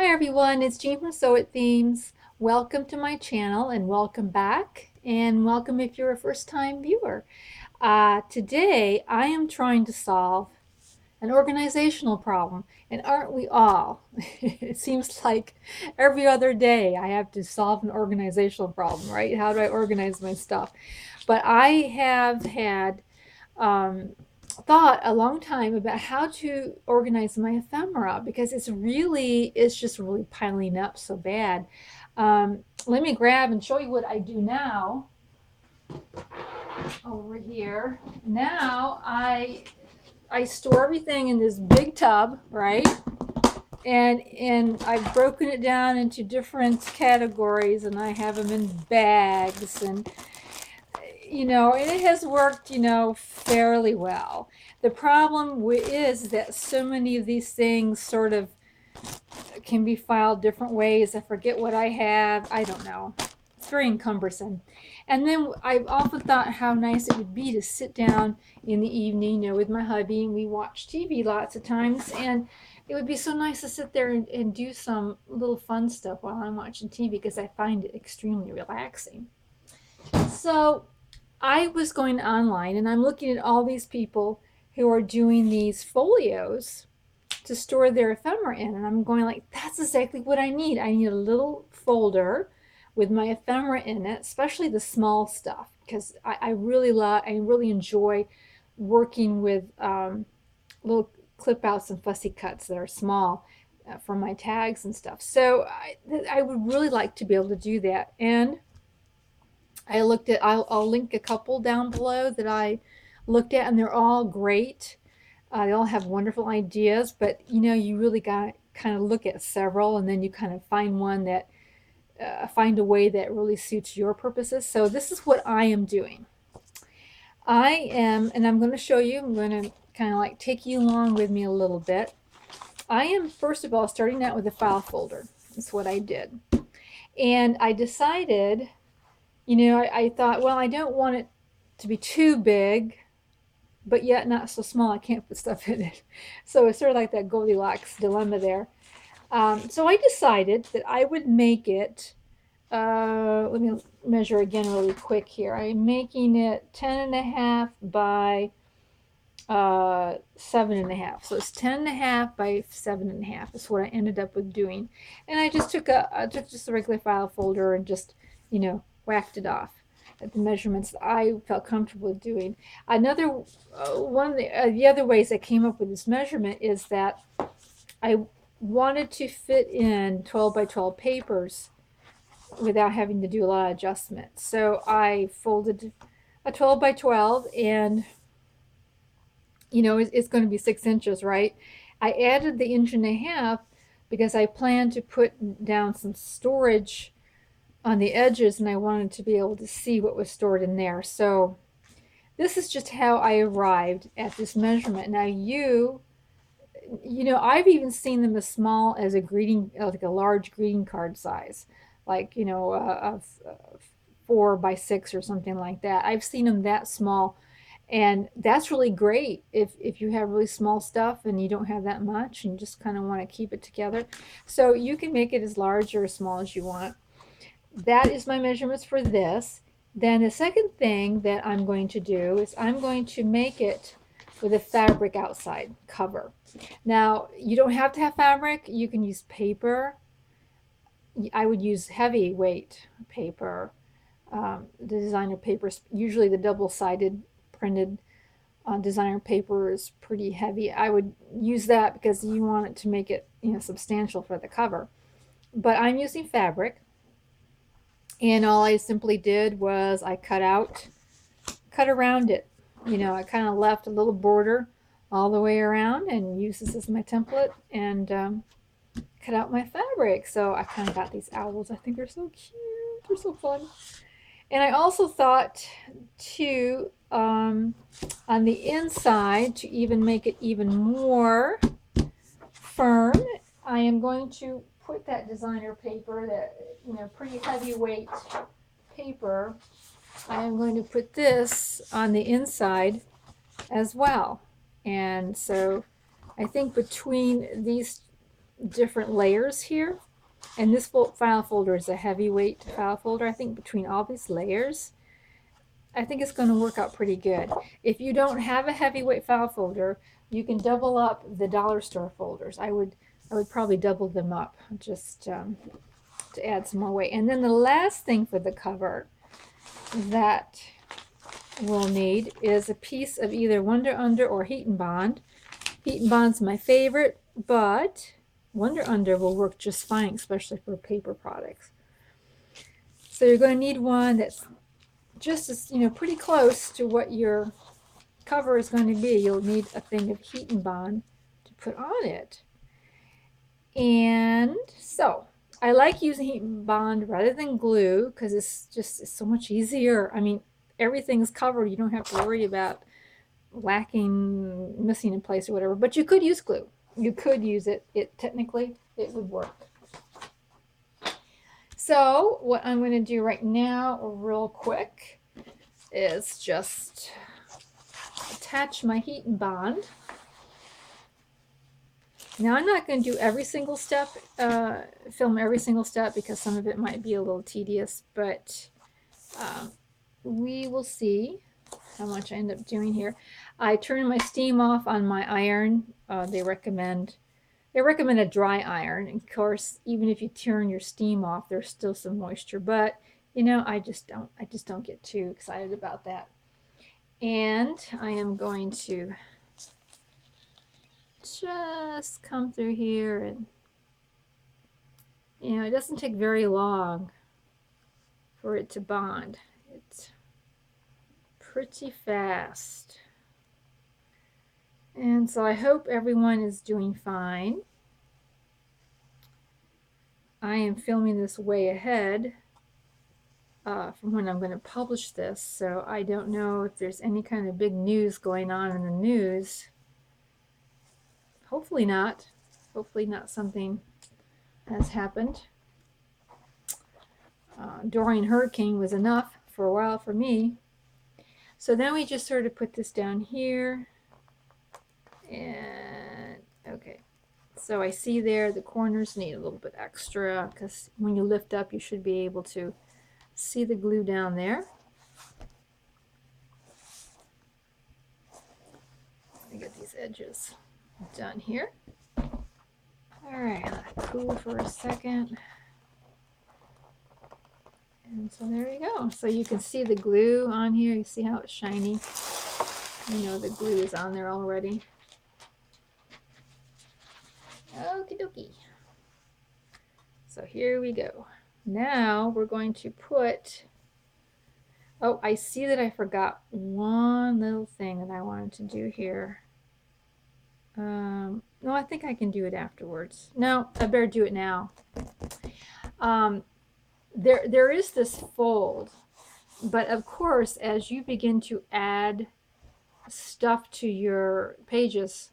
Hi everyone, it's Jean from Sew It Themes. Welcome to my channel and welcome back, and welcome if you're a first-time viewer. Today I am trying to solve an organizational problem, and aren't we all? It seems like every other day I have to solve an organizational problem, right? How do I organize my stuff? But I have had um, thought a long time about how to organize my ephemera because it's just really piling up so bad. Let me grab and show you what I do now over here. Now I store everything in this big tub, right? And I've broken it down into different categories, and I have them in bags, and and it has worked, fairly well. The problem is that so many of these things sort of can be filed different ways. I forget what I have. I don't know. It's very cumbersome. And then I've often thought how nice it would be to sit down in the evening, with my hubby, and we watch TV lots of times. And it would be so nice to sit there and do some little fun stuff while I'm watching TV because I find it extremely relaxing. So I was going online and I'm looking at all these people who are doing these folios to store their ephemera in, and I'm going like, that's exactly what I need. I need a little folder with my ephemera in it, especially the small stuff, because I really enjoy working with little clip outs and fussy cuts that are small for my tags and stuff. So I would really like to be able to do that. And I'll link a couple down below that I looked at, and they're all great. They all have wonderful ideas, but you really got to kind of look at several, and then you kind of find one that find a way that really suits your purposes. So this is what I am doing. And I'm going to show you. I'm going to kind of like take you along with me a little bit. I am first of all starting out with a file folder. That's what I did, and I decided. I thought, well, I don't want it to be too big, but yet not so small I can't put stuff in it. So it's sort of like that Goldilocks dilemma there. So I decided that I would make it, let me measure again really quick here. I'm making it 10.5 by 7.5. So it's 10.5 by 7.5 is what I ended up with doing. And I just took just a regular file folder and just, whacked it off at the measurements that I felt comfortable doing. Another one of the other ways I came up with this measurement is that I wanted to fit in 12 by 12 papers without having to do a lot of adjustments. So I folded a 12 by 12, and it's going to be 6 inches, right? I added the 1.5 inches because I planned to put down some storage on the edges, and I wanted to be able to see what was stored in there. So this is just how I arrived at this measurement. Now I've even seen them as small as like a large greeting card size, like, of 4 by 6 or something like that. I've seen them that small, and that's really great if you have really small stuff and you don't have that much and you just kind of want to keep it together. So you can make it as large or as small as you want. That is my measurements for this. Then the second thing that I'm going to do is I'm going to make it with a fabric outside cover. Now, you don't have to have fabric. You can use paper. I would use heavyweight paper. The designer paper, usually the double-sided printed designer paper, is pretty heavy. I would use that because you want it to make it substantial for the cover. But I'm using fabric, and all I simply did was I cut around it. I kind of left a little border all the way around and used this as my template, and cut out my fabric. So I kind of got these owls. I think they're so cute. They're so fun. And I also thought to, on the inside, to even make it even more firm, I am going to put that designer paper, that pretty heavyweight paper. I am going to put this on the inside as well. And so I think between these different layers here. And this file folder is a heavyweight file folder. I think between all these layers, I think it's going to work out pretty good. If you don't have a heavyweight file folder, you can double up the dollar store folders. I would probably double them up just to add some more weight. And then the last thing for the cover that we'll need is a piece of either Wonder Under or Heat and Bond. Heat and Bond's my favorite, but Wonder Under will work just fine, especially for paper products. So you're going to need one that's just as, pretty close to what your cover is going to be. You'll need a thing of Heat and Bond to put on it. And so I like using Heat and Bond rather than glue because it's so much easier. I mean, everything's covered. You don't have to worry about missing in place or whatever. But you could use glue. You could use it. Technically, it would work. So what I'm going to do right now, real quick, is just attach my Heat and Bond. Now I'm not going to do every single step, film every single step, because some of it might be a little tedious, but we will see how much I end up doing here. I turn my steam off on my iron. They recommend a dry iron. And of course, even if you turn your steam off, there's still some moisture, but I just don't get too excited about that. And I am going to just come through here, and it doesn't take very long for it to bond. It's pretty fast. And so I hope everyone is doing fine. I am filming this way ahead from when I'm going to publish this, so I don't know if there's any kind of big news going on in the news. Hopefully not. Hopefully not something has happened. Dorian hurricane was enough for a while for me. So then we just sort of put this down here. And okay. So I see there the corners need a little bit extra because when you lift up, you should be able to see the glue down there. Let me get these edges done here. All right, let it cool for a second. And so there you go. So you can see the glue on here. You see how it's shiny? The glue is on there already. Okie dokie. So here we go. Now we're going to put, oh, I see that I forgot one little thing that I wanted to do here. No, I think I can do it afterwards. No, I better do it now. There is this fold, but of course, as you begin to add stuff to your pages,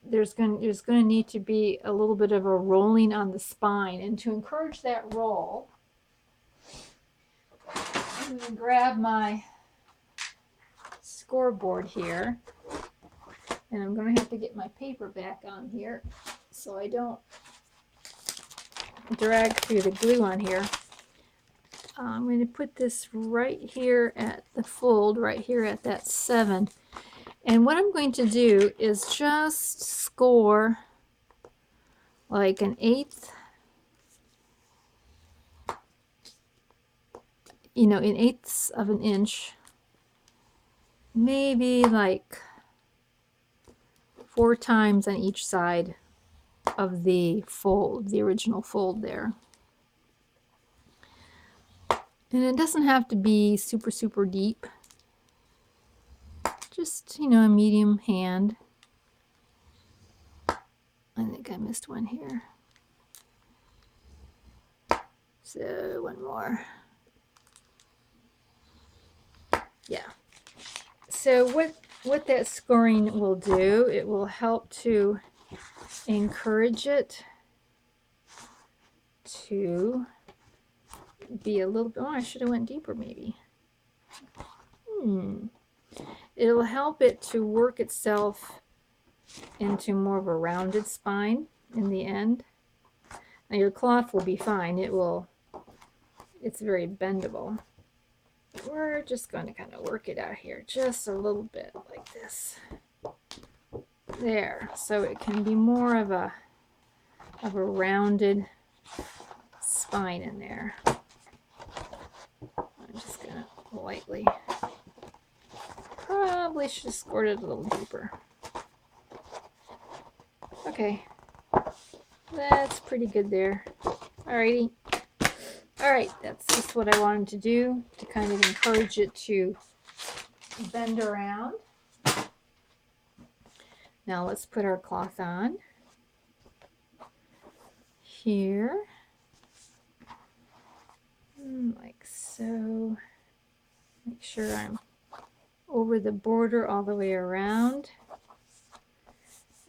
there's going to need to be a little bit of a rolling on the spine, and to encourage that roll, I'm going to grab my scoreboard here, and I'm going to have to get my paper back on here so I don't drag through the glue on here. I'm going to put this right here at the fold, right here at that 7. And what I'm going to do is just score like an 1/8, in 1/8 of an inch, maybe like 4 times on each side of the fold, the original fold there. And it doesn't have to be super, super deep. Just, a medium hand. I think I missed one here. So one more. Yeah. So what that scoring will do, it will help to encourage it to be a little bit, oh, I should have went deeper maybe. It'll help it to work itself into more of a rounded spine in the end. Now your cloth will be fine. It's very bendable. We're just going to kind of work it out here just a little bit like this. There, so it can be more of a rounded spine in there. I'm just going to lightly, probably should have scored it a little deeper. Okay, that's pretty good there. Alrighty. Alright, that's just what I wanted to do, to kind of encourage it to bend around. Now let's put our cloth on here, like so. Make sure I'm over the border all the way around.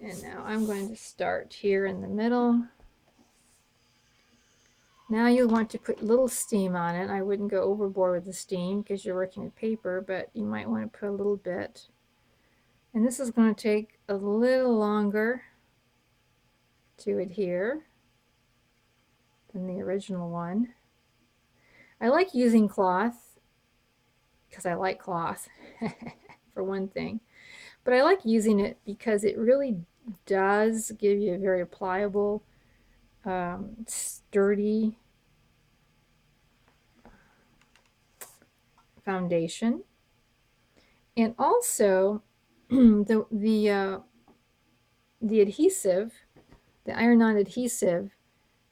And now I'm going to start here in the middle. Now you'll want to put a little steam on it. I wouldn't go overboard with the steam because you're working with paper, but you might want to put a little bit. And this is going to take a little longer to adhere than the original one. I like using cloth because I like cloth for one thing, but I like using it because it really does give you a very pliable, sturdy foundation. And also the adhesive, the iron-on adhesive,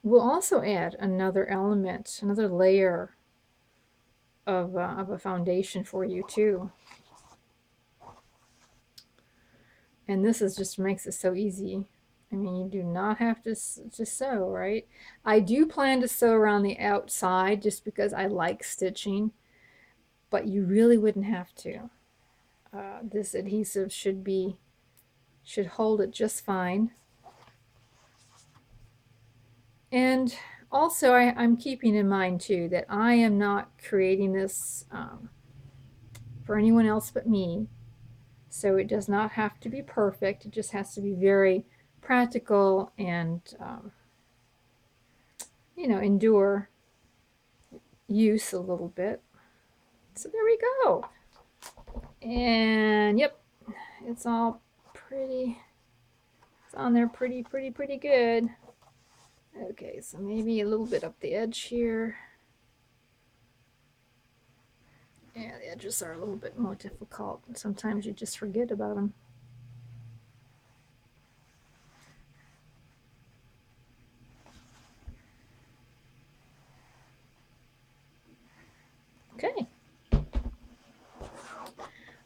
will also add another element, another layer of a foundation for you too. And this is just makes it so easy. I mean, you do not have to sew, right? I do plan to sew around the outside just because I like stitching, but you really wouldn't have to. This adhesive should hold it just fine. And also, I'm keeping in mind too that I am not creating this for anyone else but me. So it does not have to be perfect. It just has to be very practical and, you know, endure use a little bit. So there we go. And yep, it's all pretty, it's on there pretty good. Okay, so maybe a little bit up the edge here. Yeah, the edges are a little bit more difficult. Sometimes you just forget about them. Okay.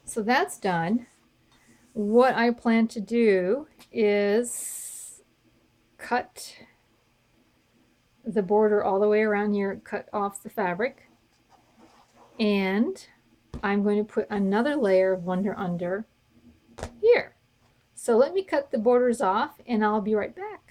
So that's done. What I plan to do is cut the border all the way around here, cut off the fabric, and I'm going to put another layer of Wonder Under here. So let me cut the borders off and I'll be right back.